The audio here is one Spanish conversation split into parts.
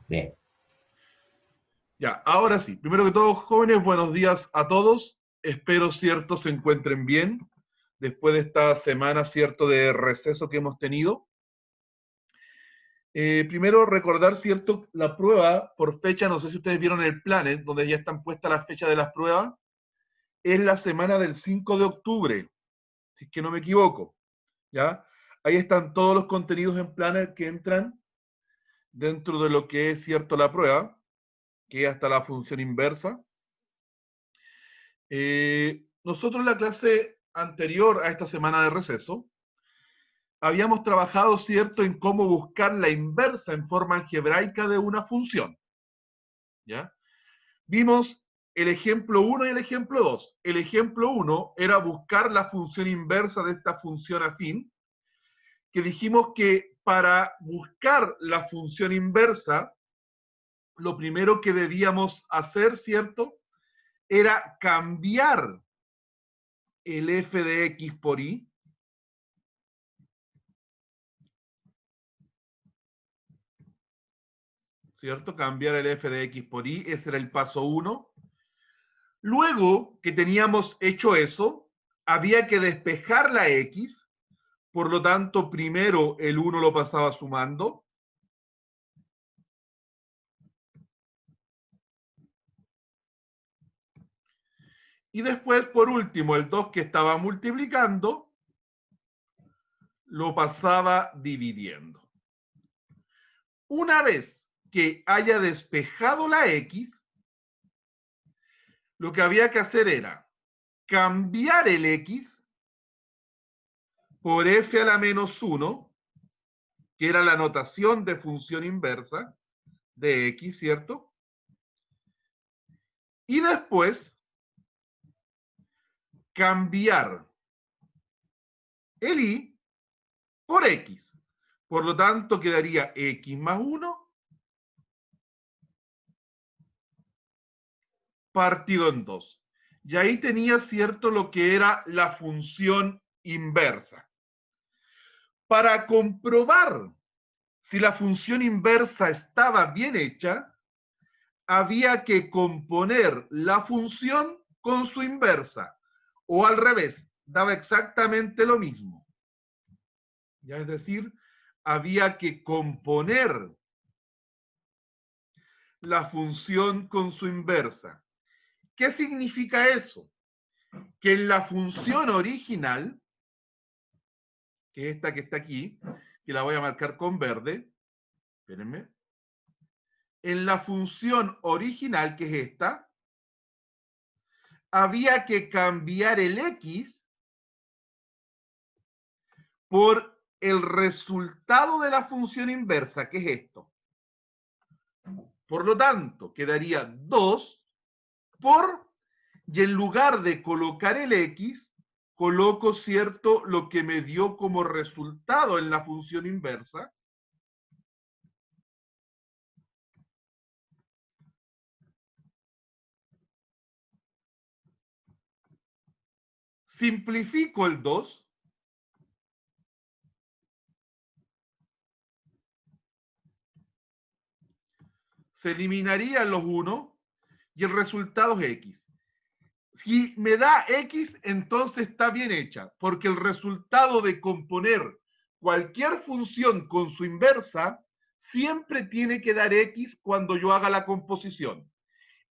Bien. Ya, ahora sí. Primero que todo, jóvenes, buenos días a todos. Espero, cierto, se encuentren bien después de esta semana, cierto, de receso que hemos tenido. Primero, recordar, cierto, la prueba por fecha, no sé si ustedes vieron el Planet, donde ya están puestas las fechas de las pruebas, es la semana del 5 de octubre, si es que no me equivoco, ¿ya? Ahí están todos los contenidos en Planet que entran dentro de lo que es, cierto, la prueba, que es hasta la función inversa. Nosotros en la clase anterior a esta semana de receso habíamos trabajado, cierto, en cómo buscar la inversa en forma algebraica de una función, ¿ya? Vimos el ejemplo uno y el ejemplo 2. El ejemplo uno era buscar la función inversa de esta función afín, que dijimos que para buscar la función inversa, lo primero que debíamos hacer, ¿cierto? Era cambiar el f de x por y, ¿cierto? Cambiar el f de x por y, ese era el paso 1. Luego que teníamos hecho eso, había que despejar la x, por lo tanto, primero el 1 lo pasaba sumando, y después, por último, el 2 que estaba multiplicando, lo pasaba dividiendo. Una vez que haya despejado la x, lo que había que hacer era cambiar el x por f a la menos 1, que era la notación de función inversa de x, ¿cierto? Y después cambiar el y por x. Por lo tanto, quedaría x más 1 partido en 2. Y ahí tenía, cierto, lo que era la función inversa. Para comprobar si la función inversa estaba bien hecha, había que componer la función con su inversa. O al revés, daba exactamente lo mismo. Ya es decir, había que componer la función con su inversa. ¿Qué significa eso? Que en la función original, que es esta que está aquí, que la voy a marcar con verde, espérenme, en la función original, que es esta, había que cambiar el x por el resultado de la función inversa, que es esto. Por lo tanto, quedaría 2 por, y en lugar de colocar el x, coloco, cierto, lo que me dio como resultado en la función inversa. Simplifico el 2, se eliminarían los 1 y el resultado es x. Si me da x, entonces está bien hecha, porque el resultado de componer cualquier función con su inversa siempre tiene que dar x cuando yo haga la composición.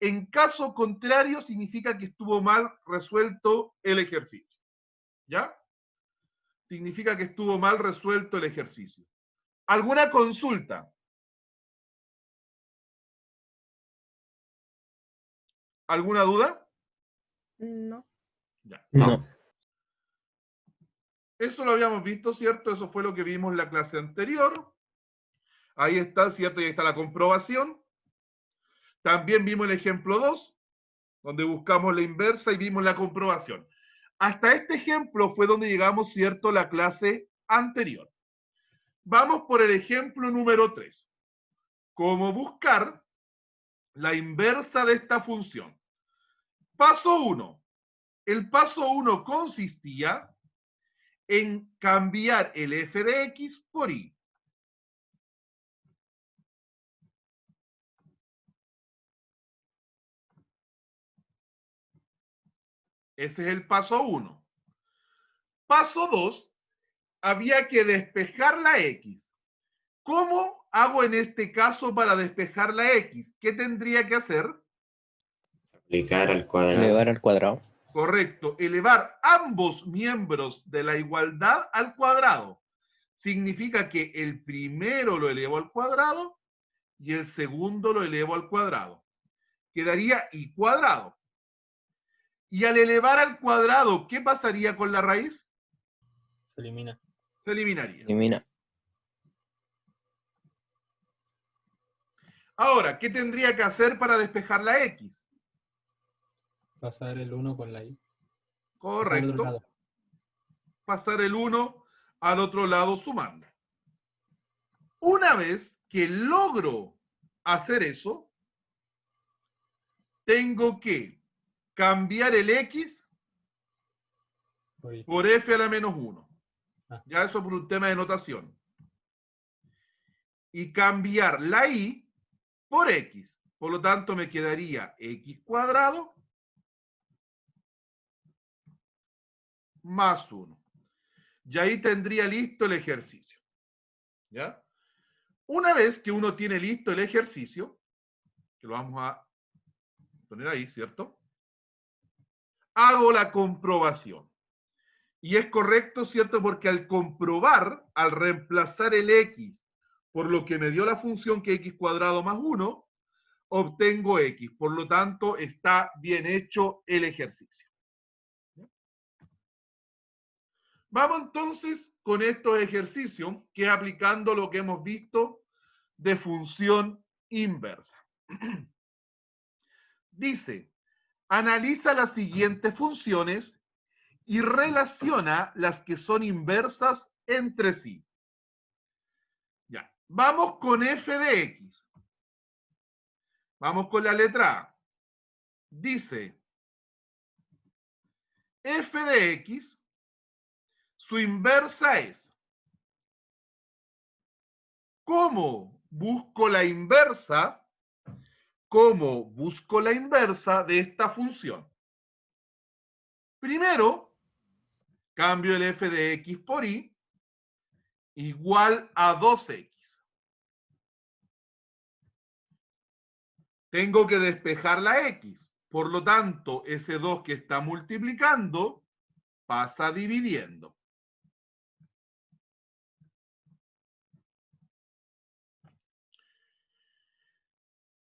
En caso contrario, significa que estuvo mal resuelto el ejercicio. ¿Ya? Significa que estuvo mal resuelto el ejercicio. ¿Alguna consulta? ¿Alguna duda? No. Ya. No. Eso lo habíamos visto, ¿cierto? Eso fue lo que vimos en la clase anterior. Ahí está, ¿cierto? Y ahí está la comprobación. También vimos el ejemplo 2, donde buscamos la inversa y vimos la comprobación. Hasta este ejemplo fue donde llegamos, ¿cierto? La clase anterior. Vamos por el ejemplo número 3. ¿Cómo buscar la inversa de esta función? Paso 1. El paso 1 consistía en cambiar el f de x por y. Ese es el paso 1. Paso 2, había que despejar la X. ¿Cómo hago en este caso para despejar la X? ¿Qué tendría que hacer? Aplicar al cuadrado. Elevar al cuadrado. Correcto, elevar ambos miembros de la igualdad al cuadrado. Significa que el primero lo elevo al cuadrado y el segundo lo elevo al cuadrado. Quedaría y cuadrado. Y al elevar al cuadrado, ¿qué pasaría con la raíz? Se elimina. Se eliminaría. Elimina. Ahora, ¿qué tendría que hacer para despejar la X? Pasar el 1 con la I. Pasar al otro Correcto. lado. Pasar el 1 al otro lado sumando. Una vez que logro hacer eso, tengo que cambiar el X Por I. por F a la menos 1. Ah. Ya eso por un tema de notación. Y cambiar la Y por X. Por lo tanto, me quedaría X cuadrado más 1. Y ahí tendría listo el ejercicio. ¿Ya? Una vez que uno tiene listo el ejercicio, que lo vamos a poner ahí, ¿cierto? Hago la comprobación. Y es correcto, ¿cierto? Porque al comprobar, al reemplazar el X por lo que me dio la función que X cuadrado más 1, obtengo X. Por lo tanto, está bien hecho el ejercicio. Vamos entonces con estos ejercicios, que es aplicando lo que hemos visto de función inversa. Dice, analiza las siguientes funciones y relaciona las que son inversas entre sí. Ya, vamos con f de x. Vamos con la letra A. Dice, f de x, su inversa es. ¿Cómo busco la inversa? ¿Cómo busco la inversa de esta función? Primero, cambio el f de x por y igual a 2x. Tengo que despejar la x. Por lo tanto, ese 2 que está multiplicando pasa dividiendo.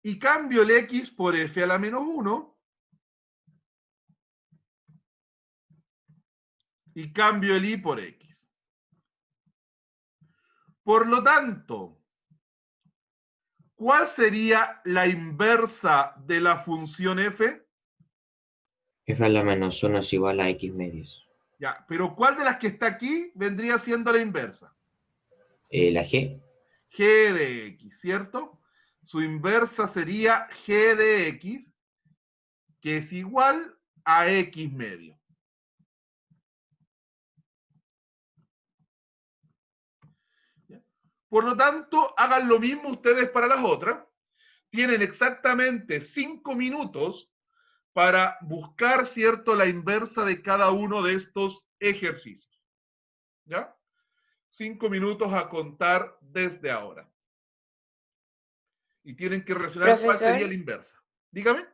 Y cambio el x por f a la menos 1. Y cambio el y por x. Por lo tanto, ¿cuál sería la inversa de la función f? F a la menos 1 es igual a x medios. Ya, pero ¿cuál de las que está aquí vendría siendo la inversa? La g. G de x, ¿cierto? Su inversa sería g de x, que es igual a x medio. Por lo tanto, hagan lo mismo ustedes para las otras. Tienen exactamente 5 minutos para buscar, ¿cierto?, la inversa de cada uno de estos ejercicios. ¿Ya? 5 minutos a contar desde ahora. Y tienen que relacionar cuál Profesor, sería la inversa. Dígame.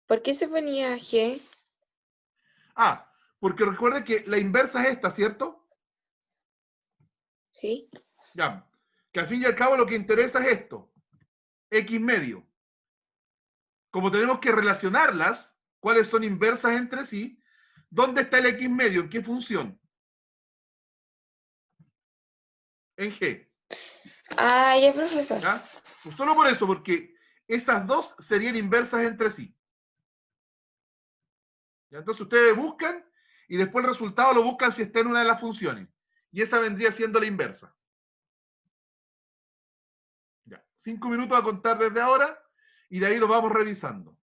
¿por qué se ponía G? Ah, porque recuerde que la inversa es esta, ¿cierto? ¿Sí? Ya. Que al fin y al cabo lo que interesa es esto. X medio. Como tenemos que relacionarlas, cuáles son inversas entre sí, ¿dónde está el X medio? ¿En qué función? En G. Ah, ya, profesor. ¿Ya? Pues solo por eso, porque esas dos serían inversas entre sí. ¿Ya? Entonces ustedes buscan y después el resultado lo buscan si está en una de las funciones. Y esa vendría siendo la inversa. Ya. 5 minutos a contar desde ahora y de ahí lo vamos revisando.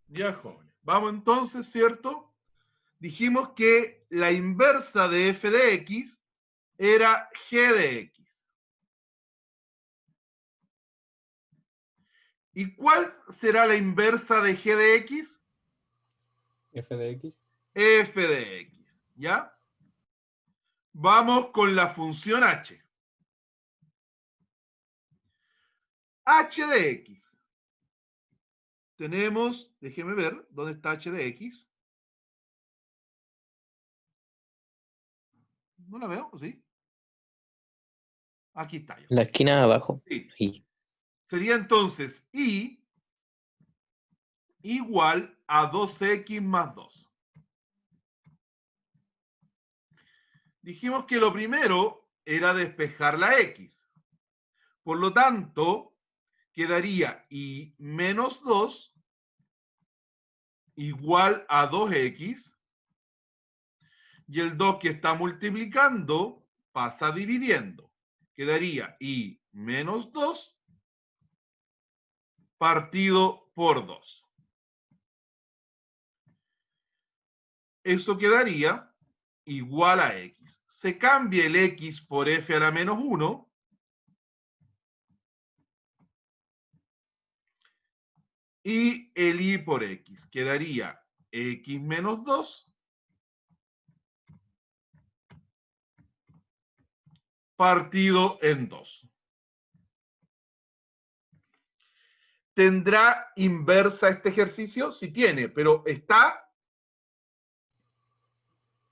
Ya, jóvenes. Vamos entonces, ¿cierto? Dijimos que la inversa de f de x era g de x. ¿Y cuál será la inversa de g de x? F de X. F de x, ¿ya? Vamos con la función h. H de x. Tenemos, déjeme ver, ¿dónde está h de x? No la veo, ¿sí? Aquí está. Ya. La esquina de abajo. Sí. Ahí. Sería entonces y igual a 2x más 2. Dijimos que lo primero era despejar la x. Por lo tanto, quedaría y menos 2 igual a 2x. Y el 2 que está multiplicando pasa dividiendo. Quedaría y menos 2 partido por 2. Eso quedaría igual a x. Se cambia el x por f a la menos 1. Y el y por x. Quedaría x menos 2 partido en 2. ¿Tendrá inversa este ejercicio? Sí tiene, pero ¿está?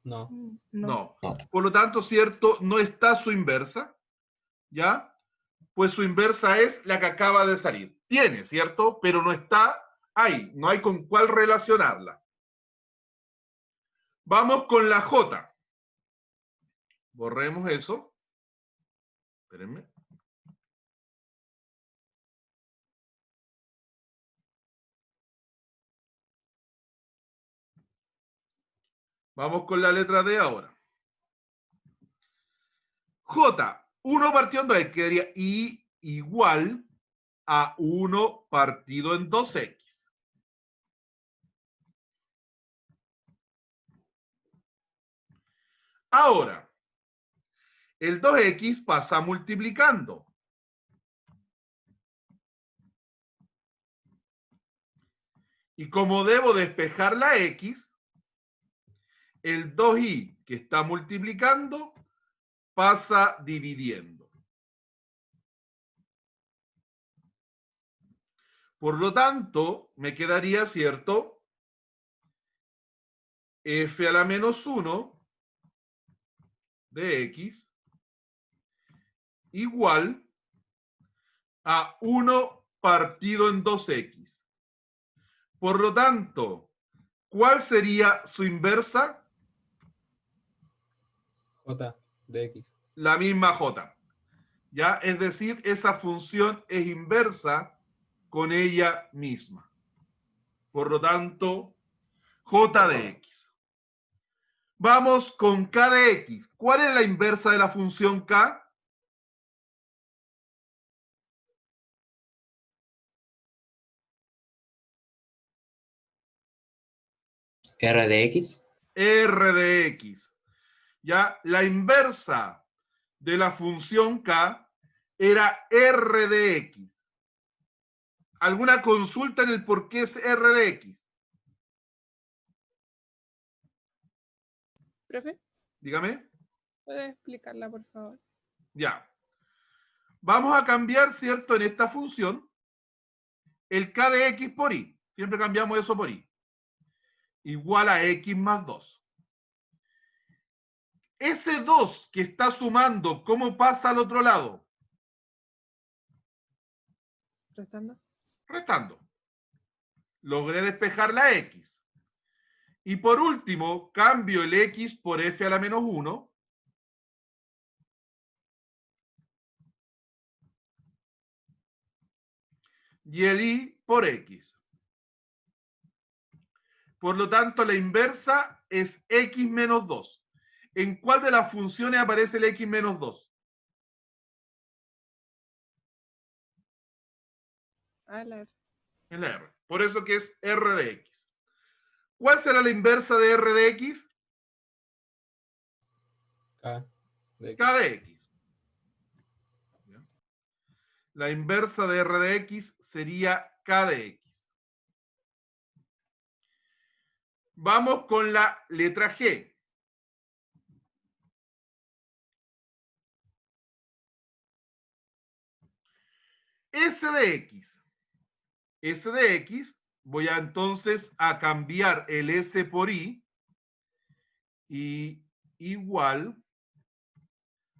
No. No. No. Por lo tanto, ¿cierto? No está su inversa. ¿Ya? Pues su inversa es la que acaba de salir. Tiene, ¿cierto? Pero no está ahí. No hay con cuál relacionarla. Vamos con la J. Borremos eso. Espérenme. Vamos con la letra D ahora. J, 1 partido en 2, quedaría I igual a 1 partido en 2x. Ahora, el 2x pasa multiplicando. Y como debo despejar la x, el 2y que está multiplicando pasa dividiendo. Por lo tanto, me quedaría, ¿cierto? F a la menos 1 de x igual a 1 partido en 2x. Por lo tanto, ¿cuál sería su inversa? J de X. La misma j. ¿Ya? Es decir, esa función es inversa con ella misma. Por lo tanto, j de x. Vamos con k de x. ¿Cuál es la inversa de la función k? R de X. R de x. ¿Ya? La inversa de la función k era R de x. ¿Alguna consulta en el por qué es R de x? Profe, Dígame. ¿puede explicarla, por favor? Ya. Vamos a cambiar, ¿cierto? En esta función, el k de x por y. Siempre cambiamos eso por y. Igual a x más 2. Ese 2 que está sumando, ¿cómo pasa al otro lado? ¿Restando? Restando. Logré despejar la x. Y por último, cambio el x por f a la menos 1. Y el y por x. Por lo tanto, la inversa es x menos 2. ¿En cuál de las funciones aparece el x menos 2? A la R. En la r. Por eso que es r de x. ¿Cuál será la inversa de r de x? K de X. K de x. La inversa de r de x sería k de x. Vamos con la letra G. S de x. S de x, voy a entonces a cambiar el S por I y igual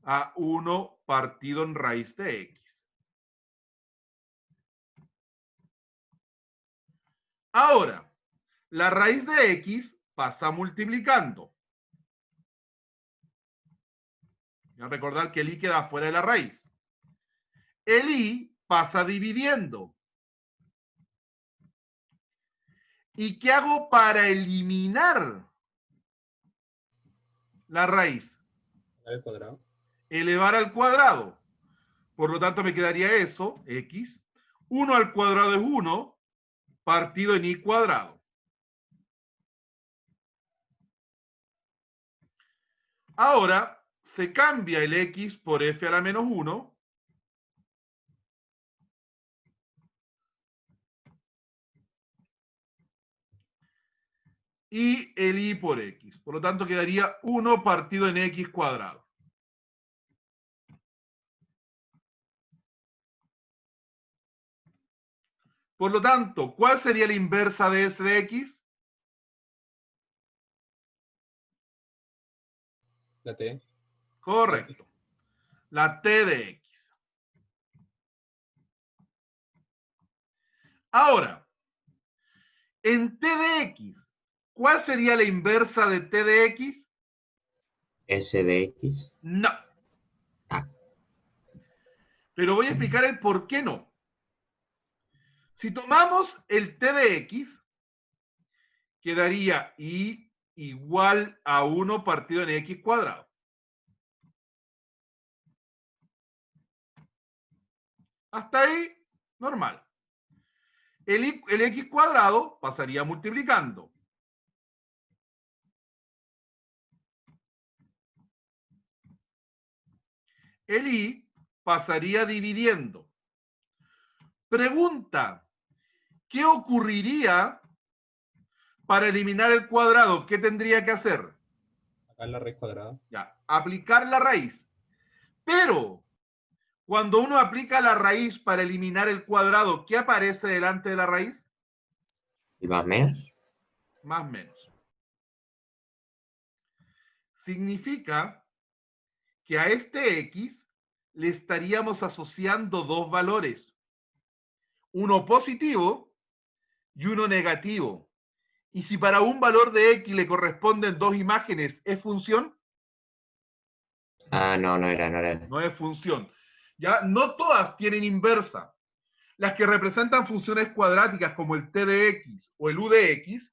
a 1 partido en raíz de x. Ahora, la raíz de x pasa multiplicando. Voy a recordar que el i queda fuera de la raíz. El i pasa dividiendo. ¿Y qué hago para eliminar la raíz? Al cuadrado. Elevar al cuadrado. Por lo tanto, me quedaría eso, x. 1 al cuadrado es 1, partido en i cuadrado. Ahora, se cambia el x por f a la menos 1. Y el i por x. Por lo tanto, quedaría 1 partido en x cuadrado. Por lo tanto, ¿cuál sería la inversa de s de x? La T. Correcto. La t de x. Ahora, en t de x, ¿cuál sería la inversa de t de x? S de X. No. Pero voy a explicar el por qué no. Si tomamos el t de x, quedaría i igual a 1 partido en x cuadrado. Hasta ahí, normal. El x cuadrado pasaría multiplicando. El i pasaría dividiendo. Pregunta, ¿qué ocurriría para eliminar el cuadrado? ¿Qué tendría que hacer? Acá la raíz cuadrada. Ya, aplicar la raíz. Pero, cuando uno aplica la raíz para eliminar el cuadrado, ¿qué aparece delante de la raíz? ¿Y más menos? Más menos. Significa que a este x le estaríamos asociando dos valores. Uno positivo y uno negativo. Y si para un valor de x le corresponden dos imágenes, ¿es función? Ah, no, no era. No es función. Ya no todas tienen inversa. Las que representan funciones cuadráticas como el t de x o el u de x,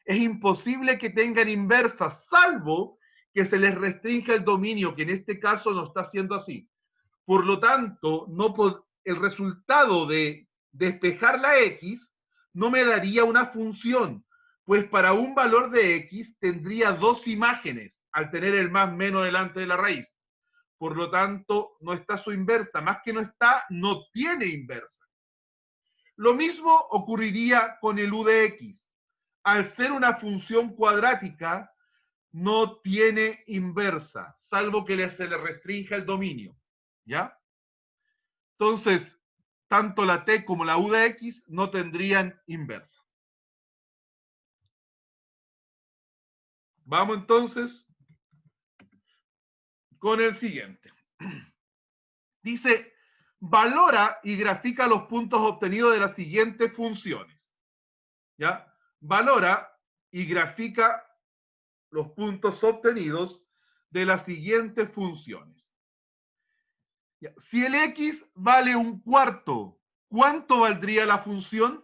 es imposible que tengan inversa, salvo que se les restrinja el dominio, que en este caso no está siendo así. Por lo tanto, el resultado de despejar la x no me daría una función, pues para un valor de x tendría dos imágenes al tener el más menos delante de la raíz. Por lo tanto, no está su inversa. Más que no está, no tiene inversa. Lo mismo ocurriría con el u de x. Al ser una función cuadrática, no tiene inversa, salvo que se le restrinja el dominio. ¿Ya? Entonces, tanto la t como la u de x no tendrían inversa. Vamos entonces con el siguiente. Dice, valora y grafica los puntos obtenidos de las siguientes funciones. ¿Ya? Valora y grafica los puntos obtenidos de las siguientes funciones. ¿Ya? Si el x vale un cuarto, ¿cuánto valdría la función?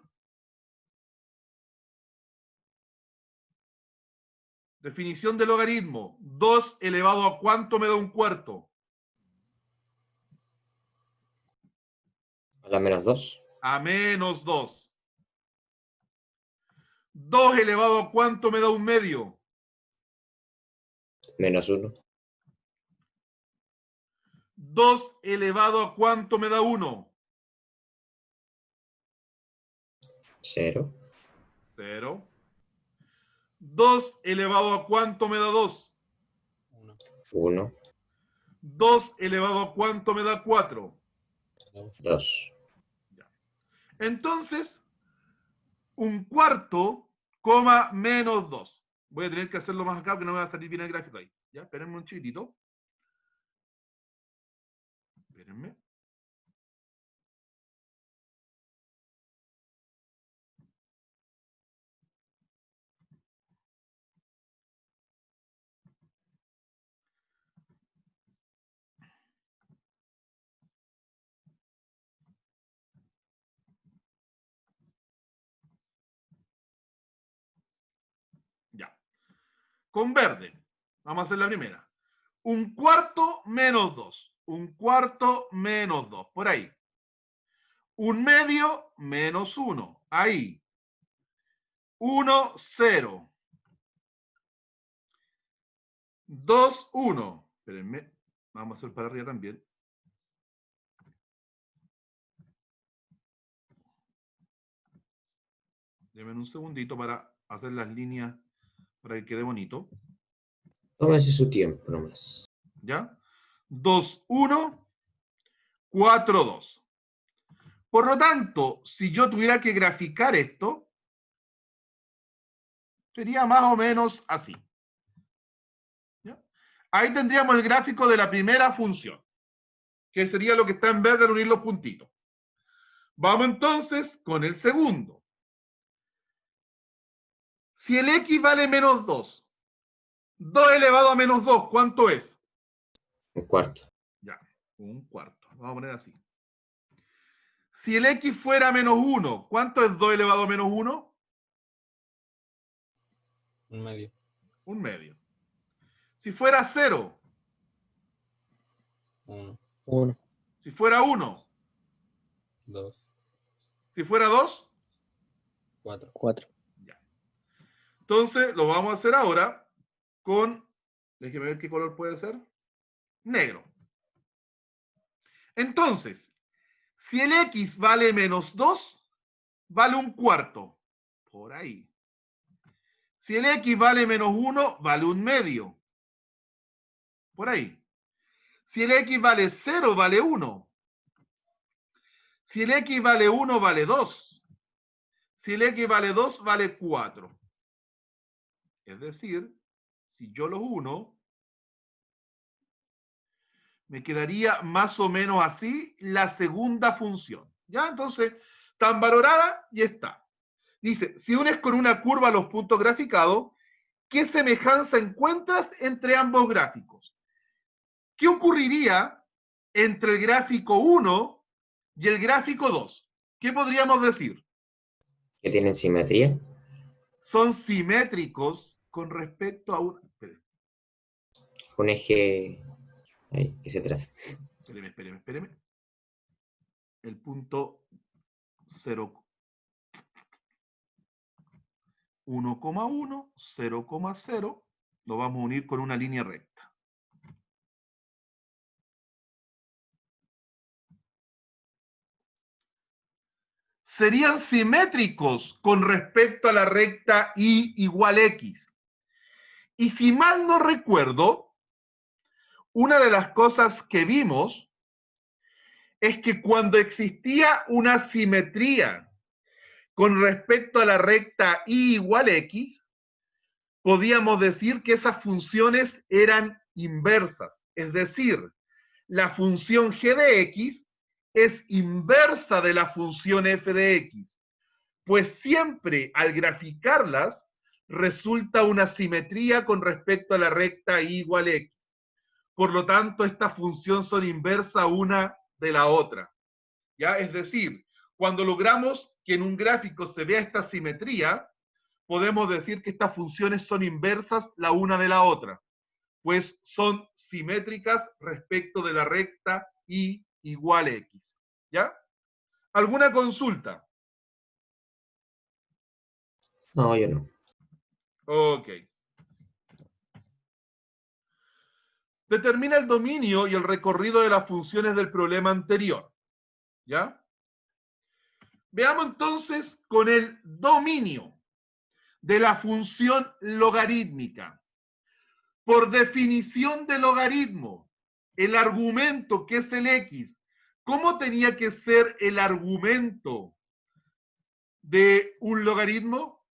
Definición de logaritmo. 2 elevado a ¿cuánto me da un cuarto? A la menos 2. A menos 2. 2 elevado a ¿cuánto me da un medio? Menos 1. 2 elevado a ¿cuánto me da 1? 0. 0. 2 elevado a cuánto me da 2. 1, 1. 2 elevado a cuánto me da 4. 2. Entonces, un cuarto, coma, menos 2. Voy a tener que hacerlo más acá porque no me va a salir bien el gráfico ahí. Ya, espérenme un chiquitito. Espérenme. Ya. Con verde. Vamos a hacer la primera. Un cuarto menos 2. Un cuarto menos 2. Por ahí. Un medio menos 1. Ahí. 1, 0. 2, 1. Espérenme. Vamos a hacer para arriba también. Denme un segundito para hacer las líneas para que quede bonito. Tómese su tiempo nomás. ¿Ya? 2, 1, 4, 2. Por lo tanto, si yo tuviera que graficar esto, sería más o menos así. ¿Ya? Ahí tendríamos el gráfico de la primera función, que sería lo que está en verde al unir los puntitos. Vamos entonces con el segundo. Si el x vale menos 2, 2 elevado a menos 2, ¿cuánto es? Un cuarto. Ya, un cuarto. Vamos a poner así. Si el x fuera menos 1, ¿cuánto es 2 elevado a menos 1? un medio, Un medio. Si fuera 0, 1, 1, si fuera 1, 2, si fuera 2, 4, 4, ya. Entonces lo vamos a hacer ahora con, déjeme ver qué color puede ser, negro. Entonces, si el x vale menos 2, vale un cuarto. Por ahí. Si el x vale menos 1, vale un medio. Por ahí. Si el x vale 0, vale 1. Si el x vale 1, vale 2. Si el x vale 2, vale 4. Es decir, si yo los uno, me quedaría más o menos así la segunda función. ¿Ya? Entonces, tan valorada y está. Dice, si unes con una curva los puntos graficados, ¿qué semejanza encuentras entre ambos gráficos? ¿Qué ocurriría entre el gráfico 1 y el gráfico 2? ¿Qué podríamos decir? ¿Que tienen simetría? Son simétricos con respecto a un... Un eje ahí, que se traza. Espéreme. El punto 0, 1,1, 0,0, lo vamos a unir con una línea recta. Serían simétricos con respecto a la recta y igual x. Y si mal no recuerdo, una de las cosas que vimos es que cuando existía una simetría con respecto a la recta y igual x, podíamos decir que esas funciones eran inversas. Es decir, la función g de x es inversa de la función f de x, pues siempre al graficarlas resulta una simetría con respecto a la recta y igual x. Por lo tanto, estas funciones son inversas una de la otra. ¿Ya? Es decir, cuando logramos que en un gráfico se vea esta simetría, podemos decir que estas funciones son inversas la una de la otra, pues son simétricas respecto de la recta y igual x. ¿Ya? ¿Alguna consulta? No, yo no. Ok. Determina el dominio y el recorrido de las funciones del problema anterior. ¿Ya? Veamos entonces con el dominio de la función logarítmica. Por definición de logaritmo, el argumento que es el x, ¿cómo tenía que ser el argumento de un logaritmo?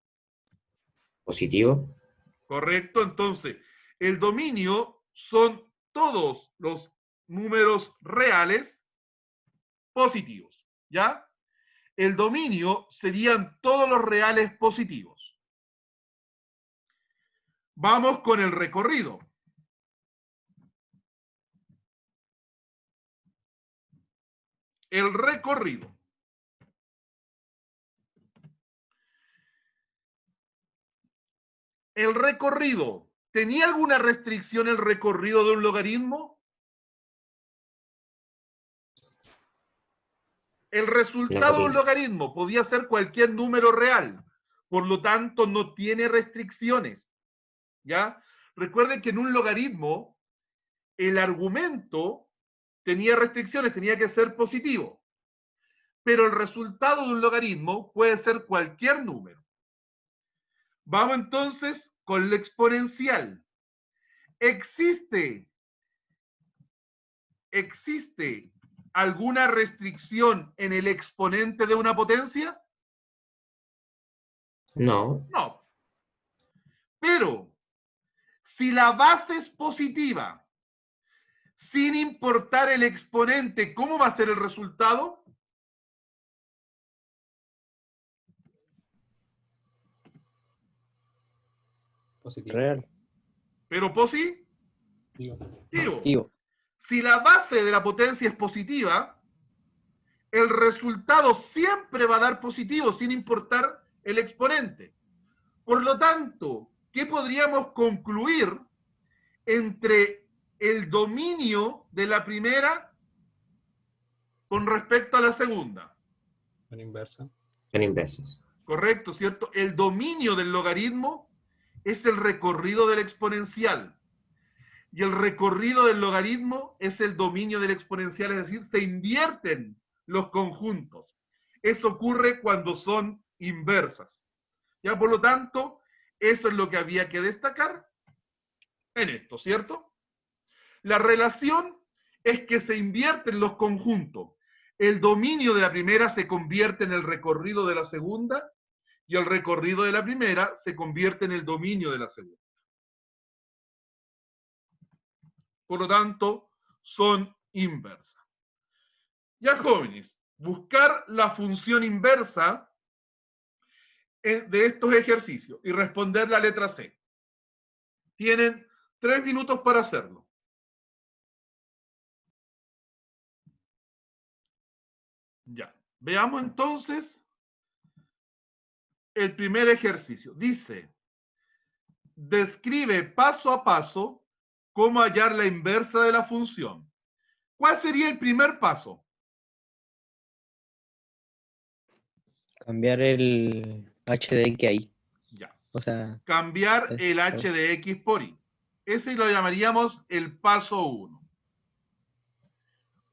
Positivo. Correcto, entonces el dominio son todos los números reales positivos, ¿ya? El dominio serían todos los reales positivos. Vamos con el recorrido. El recorrido. El recorrido. ¿Tenía alguna restricción el recorrido de un logaritmo? El resultado de un logaritmo podía ser cualquier número real. Por lo tanto, no tiene restricciones. ¿Ya? Recuerden que en un logaritmo, el argumento tenía restricciones, tenía que ser positivo. Pero el resultado de un logaritmo puede ser cualquier número. Vamos entonces con lo exponencial. ¿Existe alguna restricción en el exponente de una potencia? No. No. Pero, si la base es positiva, sin importar el exponente, ¿cómo va a ser el resultado? Positivo. Real. Pero positivo. Positivo. Si la base de la potencia es positiva, el resultado siempre va a dar positivo sin importar el exponente. Por lo tanto, ¿qué podríamos concluir entre el dominio de la primera con respecto a la segunda? Son inversa. Son inversas. Correcto, ¿cierto? El dominio del logaritmo es el recorrido del exponencial. Y el recorrido del logaritmo es el dominio del exponencial, es decir, se invierten los conjuntos. Eso ocurre cuando son inversas. Ya, por lo tanto, eso es lo que había que destacar en esto, ¿cierto? La relación es que se invierten los conjuntos. El dominio de la primera se convierte en el recorrido de la segunda y el recorrido de la primera se convierte en el dominio de la segunda. Por lo tanto, son inversas. Ya, jóvenes, buscar la función inversa de estos ejercicios y responder la letra C. Tienen 3 minutos para hacerlo. Ya. Veamos entonces el primer ejercicio. Dice, describe paso a paso cómo hallar la inversa de la función. ¿Cuál sería el primer paso? Cambiar el h de x ahí. Ya. O sea, Cambiar el h de x por y. Ese lo llamaríamos el paso 1.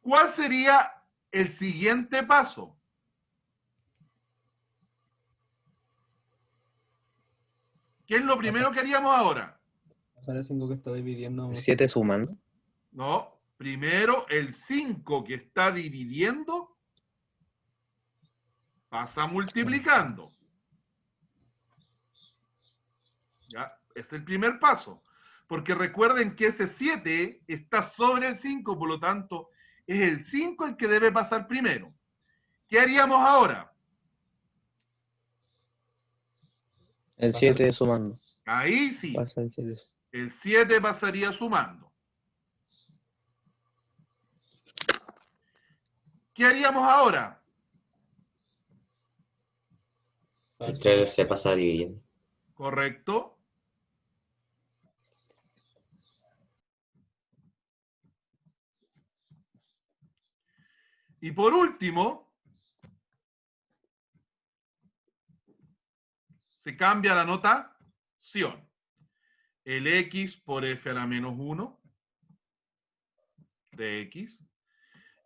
¿Cuál sería el siguiente paso? ¿Qué es lo primero que haríamos ahora? Pasar el 5 que está dividiendo. 7 sumando. No, primero el 5 que está dividiendo pasa multiplicando. ¿Ya? Es el primer paso. Porque recuerden que ese 7 está sobre el 5, por lo tanto, es el 5 el que debe pasar primero. ¿Qué haríamos ahora? El 7 sumando. Ahí sí, Pasa el 7. el 7 pasaría sumando. ¿Qué haríamos ahora? El 3 se pasa dividiendo. Correcto. Y por último, se cambia la notación. El x por f a la menos 1 de x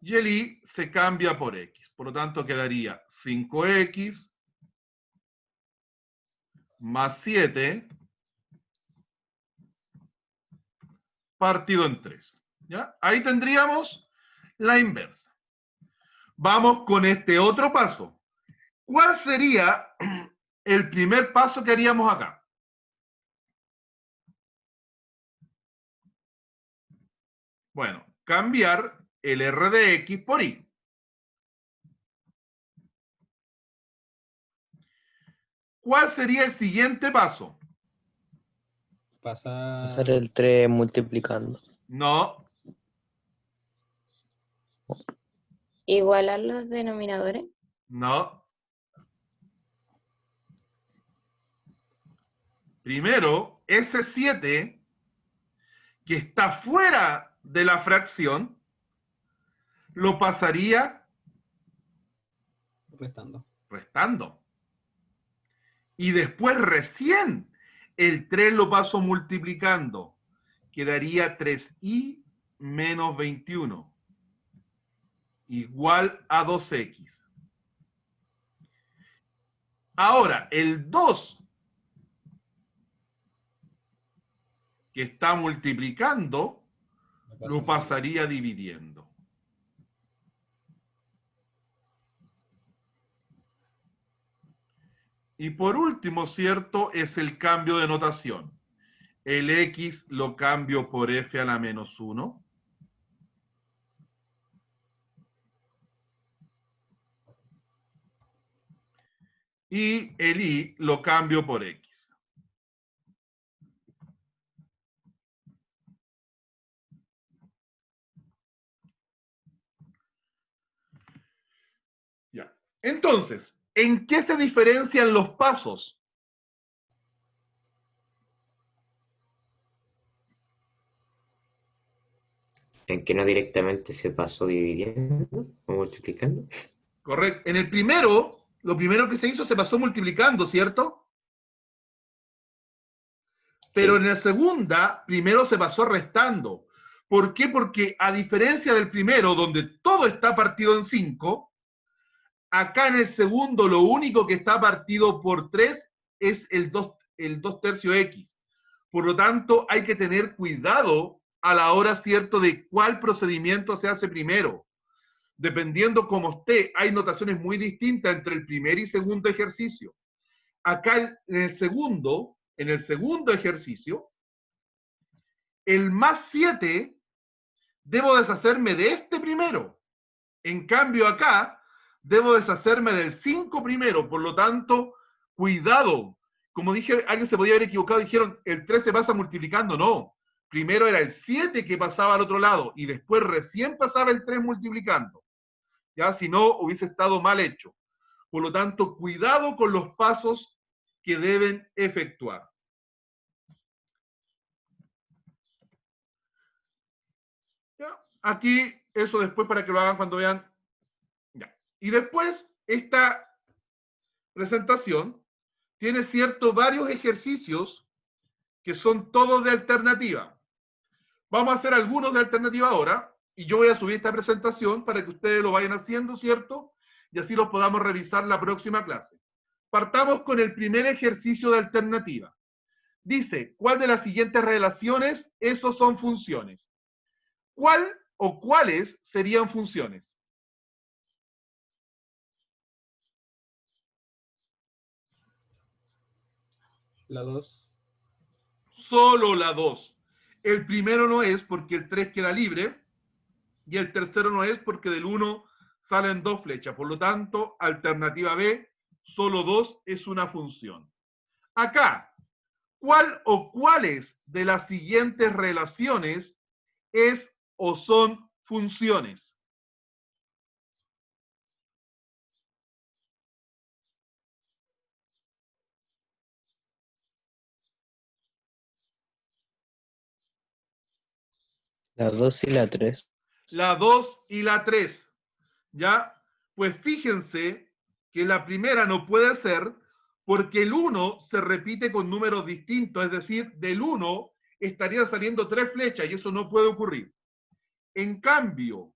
y el y se cambia por x. Por lo tanto, quedaría 5x más 7 partido en 3. ¿Ya? Ahí tendríamos la inversa. Vamos con este otro paso. ¿Cuál sería el primer paso que haríamos acá? Bueno, cambiar el r de x por y. ¿Cuál sería el siguiente paso? Pasar el 3 multiplicando. No, Igualar los denominadores. no. Primero, ese 7 que está fuera de la fracción, lo pasaría restando. Y después recién el 3 lo paso multiplicando. Quedaría 3y menos 21 igual a 2x. Ahora, el 2 que está multiplicando, lo pasaría dividiendo. Y por último, ¿cierto? Es el cambio de notación. El x lo cambio por f a la menos 1. Y el y lo cambio por x. Ya. Entonces, ¿en qué se diferencian los pasos? En que no directamente se pasó dividiendo o multiplicando. Correcto. En el primero, lo primero que se hizo se pasó multiplicando, ¿cierto? Pero Sí. en la segunda, primero se pasó restando. ¿Por qué? Porque a diferencia del primero, donde todo está partido en 5, acá en el segundo lo único que está partido por 3 es el 2 tercios x. Por lo tanto, hay que tener cuidado a la hora, ¿cierto?, de cuál procedimiento se hace primero. Dependiendo cómo esté, hay notaciones muy distintas entre el primer y segundo ejercicio. Acá en el segundo ejercicio, el más 7 debo deshacerme de este primero. En cambio acá, debo deshacerme del 5 primero. Por lo tanto, cuidado. Como dije, alguien se podía haber equivocado, dijeron, el 3 se pasa multiplicando. No. Primero era el 7 que pasaba al otro lado y después recién pasaba el 3 multiplicando. Ya, si no, hubiese estado mal hecho. Por lo tanto, cuidado con los pasos que deben efectuar. ¿Ya? Aquí, eso después para que lo hagan cuando vean. Ya. Y después, esta presentación tiene varios ejercicios que son todos de alternativa. Vamos a hacer algunos de alternativa ahora, y yo voy a subir esta presentación para que ustedes lo vayan haciendo, ¿cierto? Y así los podamos revisar la próxima clase. Partamos con el primer ejercicio de alternativa. Dice, ¿cuál de las siguientes relaciones esos son funciones? ¿Cuál o cuáles serían funciones? La 2. Solo la 2. El primero no es porque el 3 queda libre y el tercero no es porque del 1 salen 2 flechas. Por lo tanto, alternativa B, solo 2 es una función. Acá, ¿cuál o cuáles de las siguientes relaciones es o son funciones? La 2 y la 3. La 2 y la 3. ¿Ya? Pues fíjense que la primera no puede ser porque el 1 se repite con números distintos, es decir, del 1 estarían saliendo 3 flechas y eso no puede ocurrir. En cambio,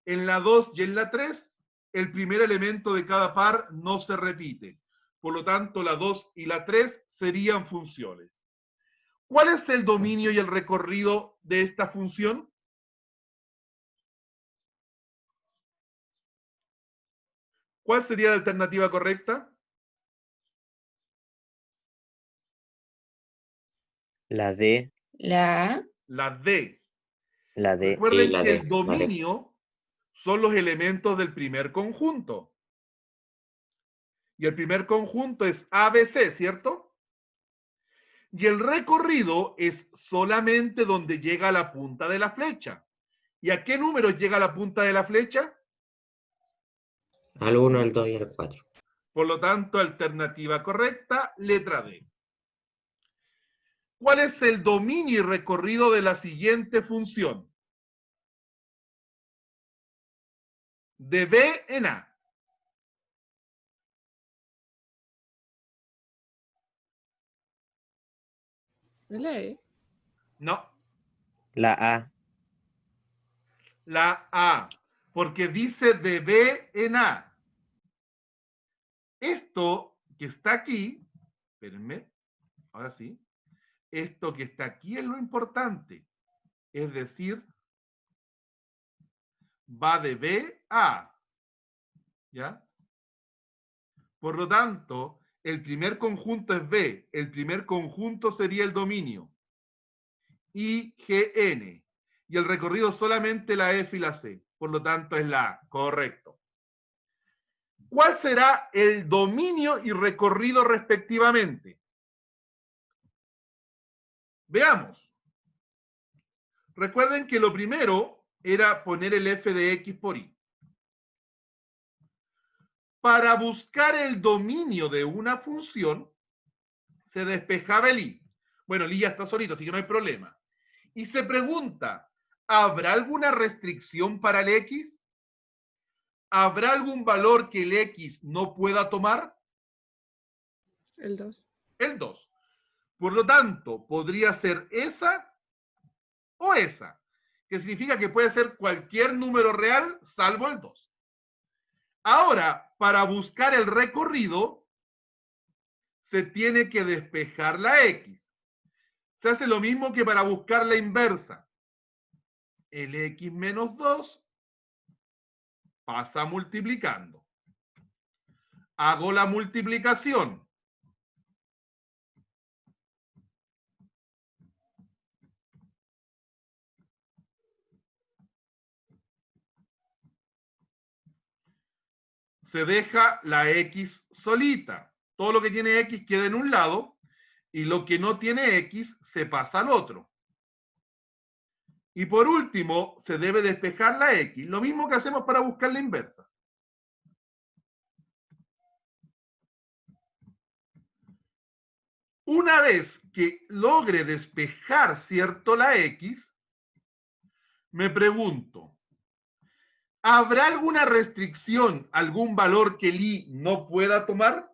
En la 2 y en la 3, el primer elemento de cada par no se repite. Por lo tanto, la 2 y la 3 serían funciones. ¿Cuál es el dominio y el recorrido de esta función? ¿Cuál sería la alternativa correcta? La D, La A. La D. la D. Sí, Recuerden la que el D, vale. dominio son los elementos del primer conjunto. Y el primer conjunto es ABC, ¿cierto? Y el recorrido es solamente donde llega la punta de la flecha. ¿Y a qué número llega la punta de la flecha? Al 1, al 2 y al 4. Por lo tanto, alternativa correcta, letra D. ¿Cuál es el dominio y recorrido de la siguiente función? De B en A. ¿La E? No, La A. la A, porque dice de B en A. Esto que está aquí, espérenme, ahora sí, esto que está aquí es lo importante, es decir, va de B a A, ¿ya? Por lo tanto, el primer conjunto es B, el primer conjunto sería el dominio, IGN, y el recorrido solamente la F y la C, por lo tanto es la A, correcto. ¿Cuál será el dominio y recorrido respectivamente? Veamos. Recuerden que lo primero era poner el f de x por y. Para buscar el dominio de una función, se despejaba el y. Bueno, el y ya está solito, así que no hay problema. Y se pregunta, ¿habrá alguna restricción para el x? ¿Habrá algún valor que el x no pueda tomar? El 2. El 2. Por lo tanto, podría ser esa o esa, que significa que puede ser cualquier número real salvo el 2. Ahora, para buscar el recorrido, se tiene que despejar la x. Se hace lo mismo que para buscar la inversa. El x menos 2 pasa multiplicando. Hago la multiplicación. Se deja la x solita. Todo lo que tiene x queda en un lado y lo que no tiene x se pasa al otro. Y por último, se debe despejar la x. Lo mismo que hacemos para buscar la inversa. Una vez que logre despejar, ¿cierto?, la x, me pregunto, ¿habrá alguna restricción, algún valor que el i no pueda tomar?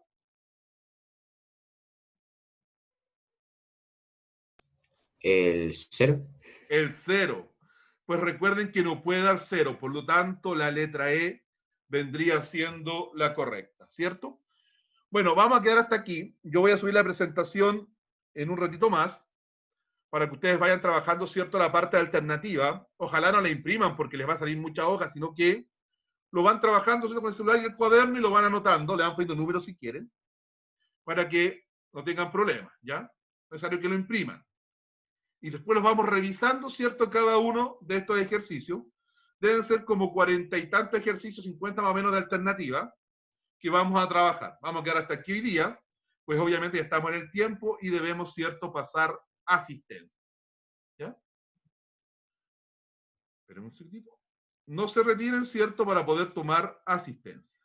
El 0. El 0. Pues recuerden que no puede dar 0, por lo tanto la letra E vendría siendo la correcta, ¿cierto? Bueno, vamos a quedar hasta aquí. Yo voy a subir la presentación en un ratito más para que ustedes vayan trabajando, ¿cierto?, la parte alternativa. Ojalá no la impriman porque les va a salir mucha hoja, sino que lo van trabajando, ¿cierto?, con el celular y el cuaderno y lo van anotando, le van poniendo números si quieren, para que no tengan problemas, ¿ya? No es necesario que lo impriman. Y después los vamos revisando, ¿cierto?, cada uno de estos ejercicios. Deben ser como 40 y tantos ejercicios, 50 más o menos de alternativa, que vamos a trabajar. Vamos a quedar hasta aquí hoy día, pues obviamente ya estamos en el tiempo y debemos, ¿cierto?, pasar asistencia. ¿Ya? Esperen un segundito. No se retiren, ¿cierto?, para poder tomar asistencia.